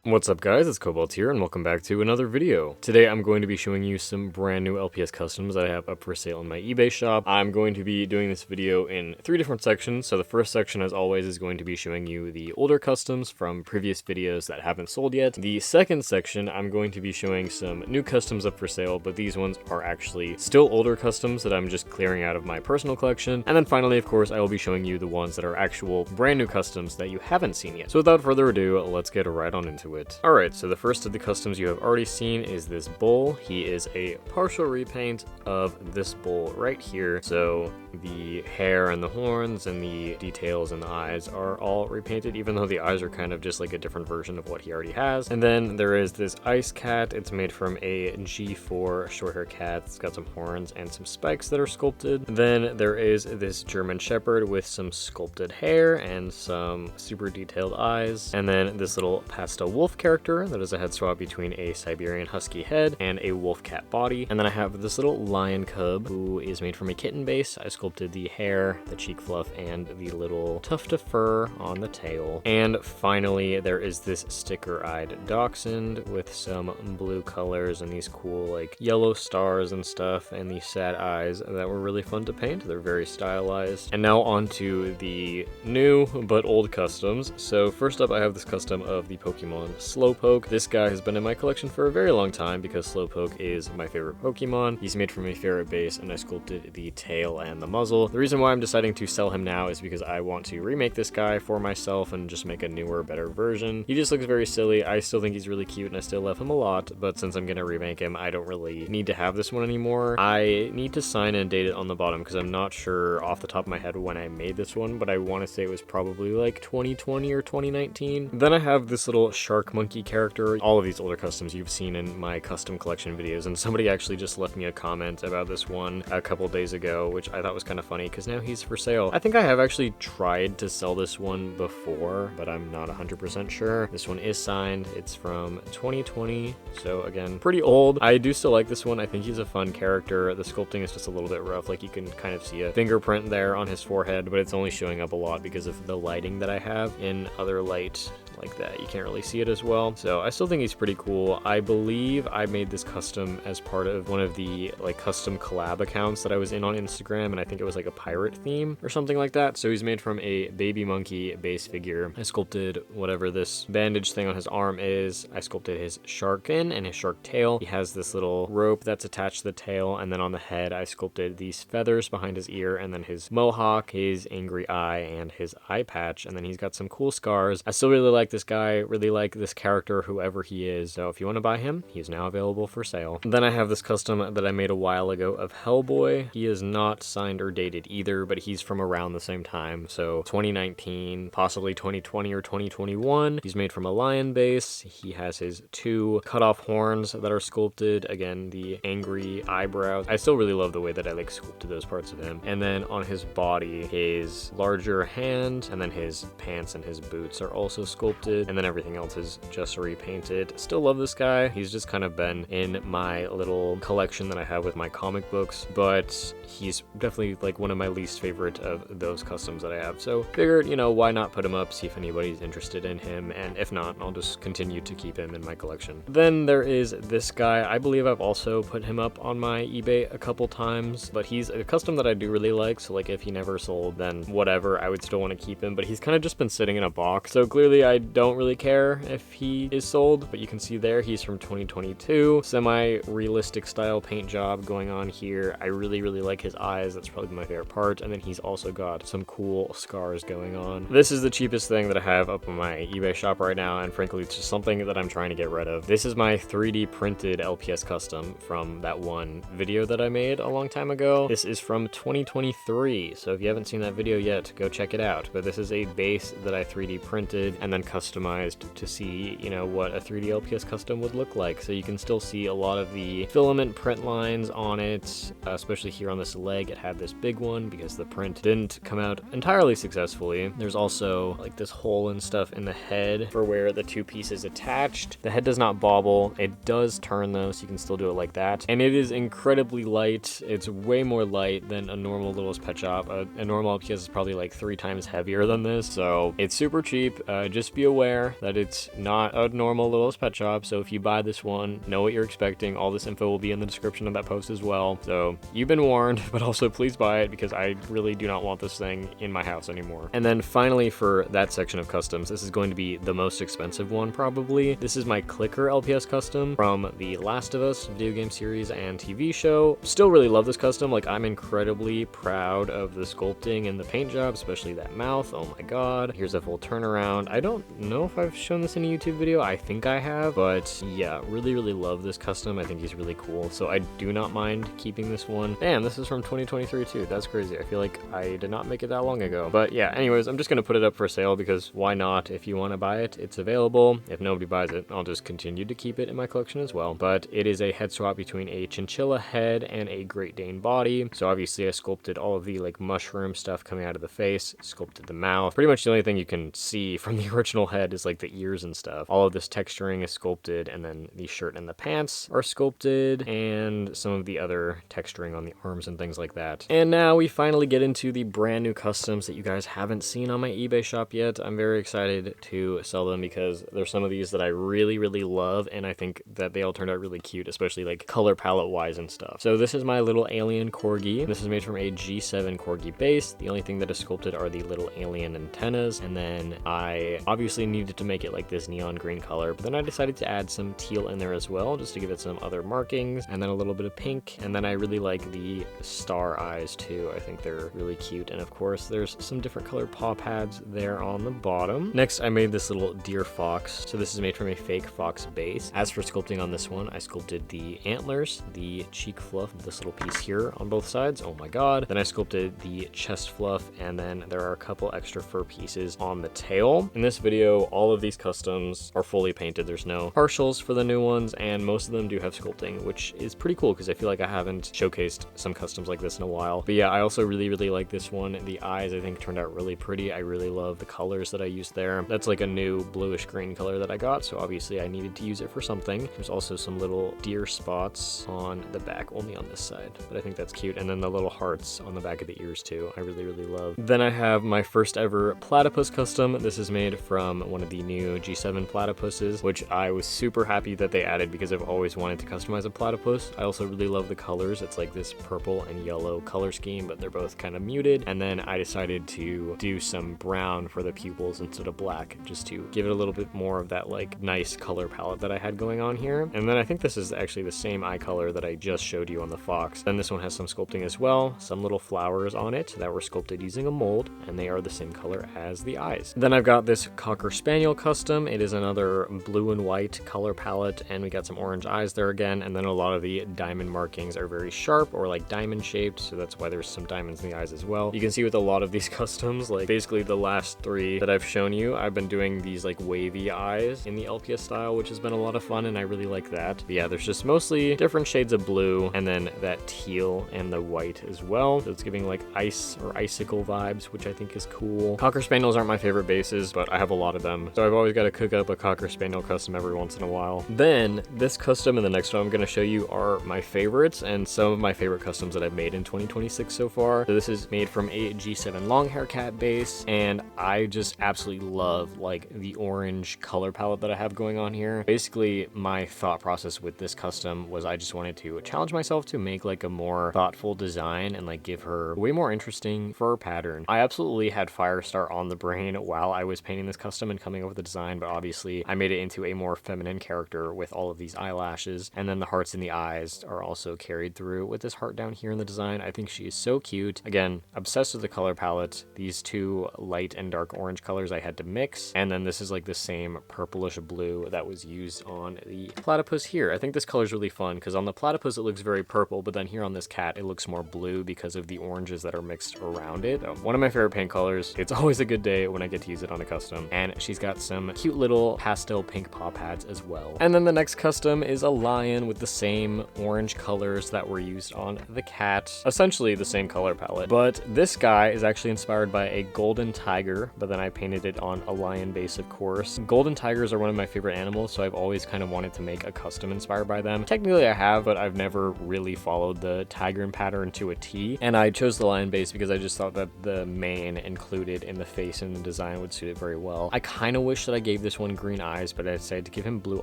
What's up guys, it's Cobalt here and welcome back to another video. Today I'm going to be showing you some brand new LPS customs that I have up for sale in my eBay shop. I'm going to be doing this video in 3 different sections. So the first section, as always, is going to be showing you the older customs from previous videos that haven't sold yet. The second section, I'm going to be showing some new customs up for sale, but these ones are actually still older customs that I'm just clearing out of my personal collection. And then finally, of course, I will be showing you the ones that are actual brand new customs that you haven't seen yet. So without further ado, let's get right on into it. Alright, so the first of the customs you have already seen is this bull. He is a partial repaint of this bull right here. So the hair and the horns and the details and the eyes are all repainted, even though the eyes are kind of just like a different version of what he already has. And then there is this ice cat. It's made from a G4 short hair cat. It's got some horns and some spikes that are sculpted. Then there is this German Shepherd with some sculpted hair and some super detailed eyes. And then this little pastel wolf character that is a head swap between a Siberian Husky head and a wolf cat body. And then I have this little lion cub who is made from a kitten base. I sculpted the hair, the cheek fluff, and the little tuft of fur on the tail. And finally, there is this sticker-eyed dachshund with some blue colors and these cool like yellow stars and stuff, and these sad eyes that were really fun to paint. They're very stylized. And now on to the new but old customs. So first up, I have this custom of the Pokemon Slowpoke. This guy has been in my collection for a very long time because Slowpoke is my favorite Pokemon. He's made from a ferret base and I sculpted the tail and the muzzle. The reason why I'm deciding to sell him now is because I want to remake this guy for myself and just make a newer, better version. He just looks very silly. I still think he's really cute and I still love him a lot, but since I'm gonna remake him, I don't really need to have this one anymore. I need to sign and date it on the bottom because I'm not sure off the top of my head when I made this one, but I want to say it was probably like 2020 or 2019. Then I have this little shark monkey character. All of these older customs you've seen in my custom collection videos, and somebody actually just left me a comment about this one a couple days ago, which I thought was kind of funny because now he's for sale. I think I have actually tried to sell this one before, but I'm not 100% sure. This one is signed. It's from 2020, so again, pretty old. I do still like this one. I think he's a fun character. The sculpting is just a little bit rough. Like you can kind of see a fingerprint there on his forehead, but it's only showing up a lot because of the lighting that I have. In other light like that, you can't really see it as well. So I still think he's pretty cool. I believe I made this custom as part of one of the like custom collab accounts that I was in on Instagram, and I think it was like a pirate theme or something like that. So he's made from a baby monkey base figure. I sculpted whatever this bandage thing on his arm is. I sculpted his shark fin and his shark tail. He has this little rope that's attached to the tail, and then on the head I sculpted these feathers behind his ear, and then his mohawk, his angry eye, and his eye patch. And then he's got some cool scars. I still really like this guy, really like this character, whoever he is. So if you want to buy him, he's now available for sale. Then I have this custom that I made a while ago of Hellboy. He is not signed or dated either, but he's from around the same time. So 2019, possibly 2020 or 2021. He's made from a lion base. He has his 2 cut off horns that are sculpted. Again, the angry eyebrows. I still really love the way that I like sculpted those parts of him. And then on his body, his larger hand, and then his pants and his boots are also sculpted. And then everything else is just repainted. Still love this guy. He's just kind of been in my little collection that I have with my comic books, but he's definitely like one of my least favorite of those customs that I have. So figured, you know, why not put him up, see if anybody's interested in him, and if not, I'll just continue to keep him in my collection. Then there is this guy. I believe I've also put him up on my eBay a couple times, but he's a custom that I do really like. So like if he never sold, then whatever, I would still want to keep him, but he's kind of just been sitting in a box. So clearly I don't really care if he is sold, but you can see there he's from 2022. Semi-realistic style paint job going on here. I really like his eyes. That's probably my favorite part. And then he's also got some cool scars going on. This is the cheapest thing that I have up on my eBay shop right now, and frankly it's just something that I'm trying to get rid of. This is my 3D printed LPS custom from that one video that I made a long time ago. This is from 2023, so if you haven't seen that video yet, go check it out. But this is a base that I 3D printed and then customized to see, you know, what a 3D LPS custom would look like. So you can still see a lot of the filament print lines on it, especially here on this leg. It had this big one because the print didn't come out entirely successfully. There's also like this hole and stuff in the head for where the 2 pieces attached. The head does not bobble. It does turn though, so you can still do it like that. And it is incredibly light. It's way more light than a normal Littlest Pet Shop. A normal LPS is probably like 3 times heavier than this, so it's super cheap. Just be aware that it's not a normal little pet shop, so if you buy this one, know what you're expecting. All this info will be in the description of that post as well. So you've been warned, but also please buy it because I really do not want this thing in my house anymore. And then finally for that section of customs, this is going to be the most expensive one probably. This is my Clicker LPS custom from the Last of Us video game series and TV show. Still really love this custom. Like, I'm incredibly proud of the sculpting and the paint job, especially that mouth. Oh my god. Here's a full turnaround. I don't know if I've shown this in a YouTube video. I think I have, but yeah, really love this custom. I think he's really cool, so I do not mind keeping this one. Damn, this is from 2023 too. That's crazy. I feel like I did not make it that long ago. But yeah, anyways, I'm just gonna put it up for sale because why not? If you want to buy it, it's available. If nobody buys it, I'll just continue to keep it in my collection as well. But it is a head swap between a chinchilla head and a Great Dane body. So obviously I sculpted all of the like mushroom stuff coming out of the face, sculpted the mouth. Pretty much the only thing you can see from the original head is like the ears and stuff. All of this texturing is sculpted, and then the shirt and the pants are sculpted, and some of the other texturing on the arms and things like that. And now we finally get into the brand new customs that you guys haven't seen on my eBay shop yet. I'm very excited to sell them because there's some of these that I really love, and I think that they all turned out really cute, especially like color palette wise and stuff. So this is my little alien corgi. This is made from a G7 corgi base. The only thing that is sculpted are the little alien antennas, and then I obviously needed to make it like this neon green color, but then I decided to add some teal in there as well, just to give it some other markings, and then a little bit of pink, and then I really like the star eyes too. I think they're really cute, and of course there's some different colored paw pads there on the bottom. Next, I made this little deer fox. So this is made from a fake fox base. As for sculpting on this one, I sculpted the antlers, the cheek fluff, this little piece here on both sides. Oh my god. Then I sculpted the chest fluff, and then there are a couple extra fur pieces on the tail. In this video, all of these customs are fully painted. There's no partials for the new ones, and most of them do have sculpting, which is pretty cool because I feel like I haven't showcased some customs like this in a while. But yeah, I also really like this one. The eyes, I think, turned out really pretty. I really love the colors that I used there. That's like a new bluish green color that I got, so obviously I needed to use it for something. There's also some little deer spots on the back, only on this side, but I think that's cute. And then the little hearts on the back of the ears too, I really love. Then I have my first ever platypus custom. This is made from one of the new G7 platypuses, which I was super happy that they added because I've always wanted to customize a platypus. I also really love the colors. It's like this purple and yellow color scheme, but they're both kind of muted. And then I decided to do some brown for the pupils instead of black, just to give it a little bit more of that like nice color palette that I had going on here. And then I think this is actually the same eye color that I just showed you on the fox. Then this one has some sculpting as well, some little flowers on it that were sculpted using a mold, and they are the same color as the eyes. Then I've got this Cocker Spaniel custom. It is another blue and white color palette, and we got some orange eyes there again, and then a lot of the diamond markings are very sharp or like diamond shaped, so that's why there's some diamonds in the eyes as well. You can see with a lot of these customs, like basically the last three that I've shown you, I've been doing these like wavy eyes in the LPS style, which has been a lot of fun, and I really like that. But yeah, there's just mostly different shades of blue, and then that teal and the white as well. So it's giving like ice or icicle vibes, which I think is cool. Cocker Spaniels aren't my favorite bases, but I have a lot of them, so I've always got to cook up a Cocker Spaniel custom every once in a while. Then this custom and the next one I'm going to show you are my favorites, and some of my favorite customs that I've made in 2026 so far. So this is made from a G7 long hair cat base, and I just absolutely love like the orange color palette that I have going on here. Basically, my thought process with this custom was I just wanted to challenge myself to make like a more thoughtful design and like give her a way more interesting fur pattern. I absolutely had Firestar on the brain while I was painting this custom and coming up with the design, but obviously I made it into a more feminine character with all of these eyelashes, and then the hearts in the eyes are also carried through with this heart down here in the design. I think she is so cute. Again, obsessed with the color palette. These two light and dark orange colors I had to mix, and then this is like the same purplish blue that was used on the platypus here. I think this color is really fun because on the platypus it looks very purple, but then here on this cat it looks more blue because of the oranges that are mixed around it. So one of my favorite paint colors. It's always a good day when I get to use it on a custom, and she's got some cute little pastel pink paw pads as well. And then the next custom is a lion with the same orange colors that were used on the cat, essentially the same color palette, but this guy is actually inspired by a golden tiger, but then I painted it on a lion base, of course. Golden tigers are one of my favorite animals, so I've always kind of wanted to make a custom inspired by them. Technically I have, but I've never really followed the tiger pattern to a T, and I chose the lion base because I just thought that the mane included in the face and the design would suit it very well. well. I kind of wish that I gave this one green eyes, but I decided to give him blue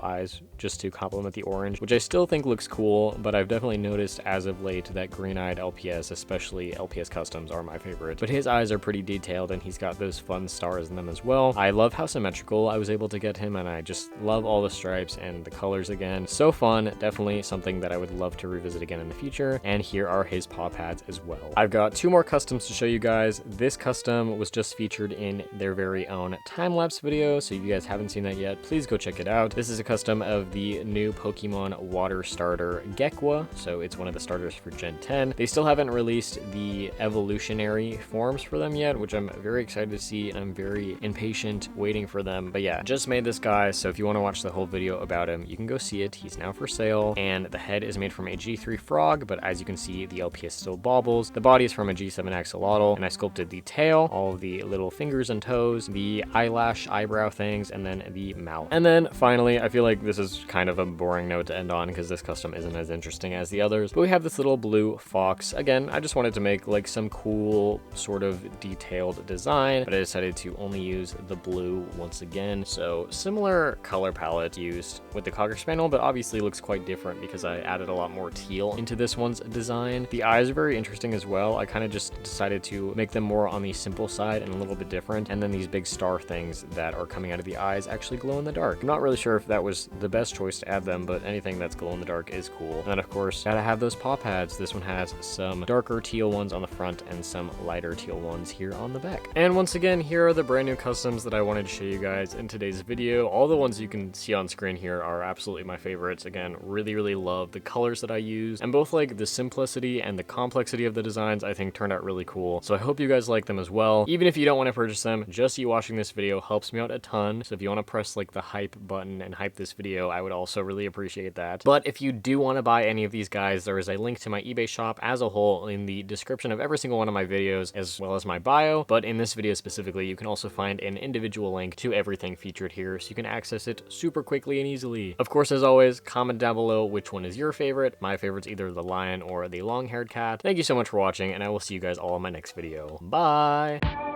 eyes just to complement the orange, which I still think looks cool, but I've definitely noticed as of late that green-eyed LPS, especially LPS customs, are my favorite. But his eyes are pretty detailed, and he's got those fun stars in them as well. I love how symmetrical I was able to get him, and I just love all the stripes and the colors again. So fun, definitely something that I would love to revisit again in the future. And here are his paw pads as well. I've got 2 more customs to show you guys. This custom was just featured in their very own time-lapse video, so if you guys haven't seen that yet, please go check it out. This is a custom of the new Pokemon water starter Gecqua, so it's one of the starters for Gen 10. They still haven't released the evolutionary forms for them yet, which I'm very excited to see, and I'm very impatient waiting for them. But yeah, just made this guy, so if you want to watch the whole video about him, you can go see it. He's now for sale, and the head is made from a G3 frog, but as you can see, the LPS still bobbles. The body is from a G7 axolotl, and I sculpted the tail, all of the little fingers and toes, the eyebrow things, and then the mouth. And then finally, I feel like this is kind of a boring note to end on because this custom isn't as interesting as the others, but we have this little blue fox. Again, I just wanted to make like some cool sort of detailed design, but I decided to only use the blue once again. So similar color palette used with the Cocker Spaniel, but obviously looks quite different because I added a lot more teal into this one's design. The eyes are very interesting as well. I kind of just decided to make them more on the simple side and a little bit different. And then these big star things that are coming out of the eyes actually glow in the dark. I'm not really sure if that was the best choice to add them, but anything that's glow in the dark is cool. And then of course, gotta have those paw pads. This one has some darker teal ones on the front and some lighter teal ones here on the back. And once again, here are the brand new customs that I wanted to show you guys in today's video. All the ones you can see on screen here are absolutely my favorites. Again, really love the colors that I used, and both like the simplicity and the complexity of the designs I think turned out really cool. So I hope you guys like them as well. Even if you don't want to purchase them, just you watching this video helps me out a ton. So if you want to press like the hype button and hype this video, I would also really appreciate that. But if you do want to buy any of these guys, there is a link to my eBay shop as a whole in the description of every single one of my videos, as well as my bio. But in this video specifically, you can also find an individual link to everything featured here, so you can access it super quickly and easily. Of course, as always, comment down below which one is your favorite. My favorite's either the lion or the long-haired cat. Thank you so much for watching, and I will see you guys all in my next video. Bye!